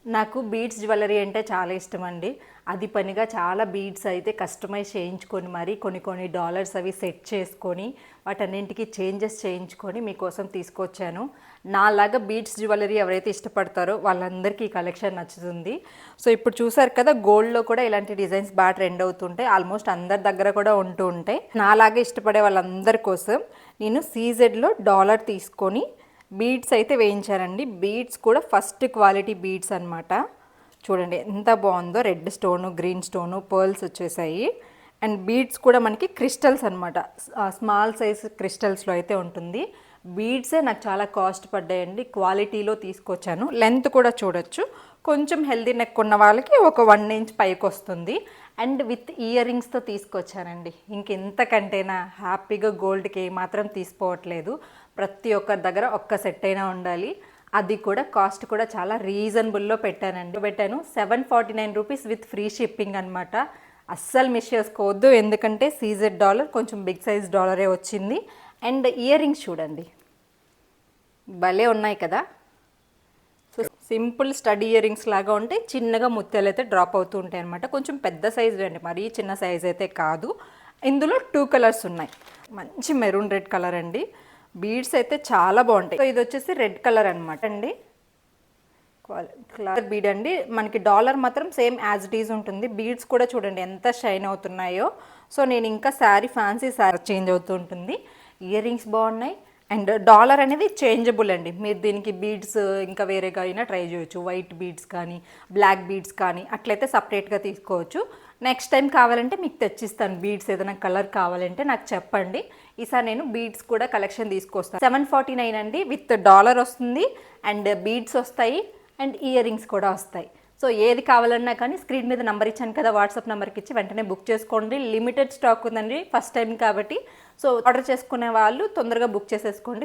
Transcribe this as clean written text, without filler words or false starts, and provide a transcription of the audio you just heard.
నాకు beads jewellery అంటే చాలా ఇష్టం అండి. అది పనిగా చాలా బీడ్స్ అయితే కస్టమైజ్ చేయించుకొని మరి కొన్ని డాలర్స్ అవి సెట్ చేసుకొని వాటన్నింటికి చేంజెస్ చేయించుకొని మీకోసం తీసుకొచ్చాను. నాలాగా బీడ్స్ జ్యువెలరీ ఎవరైతే ఇష్టపడతారో వాళ్ళందరికీ ఈ కలెక్షన్ నచ్చుతుంది. సో ఇప్పుడు చూసారు కదా, గోల్డ్లో కూడా ఇలాంటి డిజైన్స్ బాగా ట్రెండ్ అవుతుంటాయి. ఆల్మోస్ట్ అందరి దగ్గర కూడా ఉంటూ ఉంటాయి. నాలాగా ఇష్టపడే వాళ్ళందరి కోసం నేను సీజెడ్లో డాలర్ తీసుకొని బీడ్స్ అయితే వేయించారండి. బీడ్స్ కూడా ఫస్ట్ క్వాలిటీ బీడ్స్ అనమాట. చూడండి ఎంత బాగుందో, red stone, green stone, pearls వచ్చేసాయి. అండ్ బీడ్స్ కూడా మనకి క్రిస్టల్స్ అనమాట, స్మాల్ సైజ్ క్రిస్టల్స్లో అయితే ఉంటుంది. బీడ్సే నాకు చాలా కాస్ట్ పడ్డాయండి. క్వాలిటీలో తీసుకొచ్చాను. లెంత్ కూడా చూడొచ్చు, కొంచెం హెల్దీ నెక్ ఉన్న వాళ్ళకి ఒక 1 ఇంచ్ పైకి వస్తుంది. అండ్ విత్ ఇయర్ రింగ్స్తో తీసుకొచ్చానండి. ఇంకెంతకంటేనా హ్యాపీగా గోల్డ్కి మాత్రం తీసుకోవట్లేదు. ప్రతి ఒక్కరి దగ్గర ఒక్క సెట్ అయినా ఉండాలి. అది కూడా కాస్ట్ కూడా చాలా రీజనబుల్లో పెట్టాను. 749 రూపీస్ విత్ ఫ్రీ షిప్పింగ్ అనమాట. అస్సలు మిస్ చేసుకోవద్దు, ఎందుకంటే సీజెడ్ డాలర్ కొంచెం బిగ్ సైజ్ డాలరే వచ్చింది. అండ్ ఇయర్ రింగ్స్ చూడండి, భలే ఉన్నాయి కదా. So simple study ear rings లాగా ఉంటే చిన్నగా ముత్యాలు అయితే డ్రాప్ అవుతూ ఉంటాయి అనమాట. కొంచెం పెద్ద సైజు అండి, మరీ చిన్న సైజ్ అయితే కాదు. ఇందులో 2 కలర్స్ ఉన్నాయి. మంచి మెరూన్ రెడ్ కలర్ అండి. బీడ్స్ అయితే చాలా బాగుంటాయి. సో ఇది వచ్చేసి రెడ్ కలర్ అనమాట అండి. కలర్ బీడ్ అండి. మనకి డాలర్ మాత్రం సేమ్ యాజ్ ఇట్ ఈజ్ ఉంటుంది. బీడ్స్ కూడా చూడండి ఎంత షైన్ అవుతున్నాయో. సో నేను ఇంకా ఫ్యాన్సీ శారీ చేంజ్ అవుతూ ఉంటుంది. ఇయర్ రింగ్స్ బాగున్నాయి. అండ్ డాలర్ అనేది చేంజబుల్ అండి. మీరు దీనికి బీడ్స్ ఇంకా వేరేగా అయినా ట్రై చేయొచ్చు. వైట్ బీడ్స్ కానీ బ్లాక్ బీడ్స్ కానీ అట్లయితే సపరేట్గా తీసుకోవచ్చు. నెక్స్ట్ టైం కావాలంటే మీకు తెచ్చిస్తాను. బీడ్స్ ఏదైనా కలర్ కావాలంటే నాకు చెప్పండి. ఈసారి నేను బీడ్స్ కూడా కలెక్షన్ తీసుకొస్తాను. 749 అండి. విత్ డాలర్ వస్తుంది అండ్ బీడ్స్ వస్తాయి అండ్ ఇయర్ రింగ్స్ కూడా వస్తాయి. సో ఏది కావాలన్నా కానీ స్క్రీన్ మీద నెంబర్ ఇచ్చాను కదా, వాట్సాప్ నెంబర్కి ఇచ్చి వెంటనే బుక్ చేసుకోండి. లిమిటెడ్ స్టాక్ ఉందండి, ఫస్ట్ టైం కాబట్టి. సో ఆర్డర్ చేసుకునే వాళ్ళు తొందరగా బుక్ చేసేసుకోండి.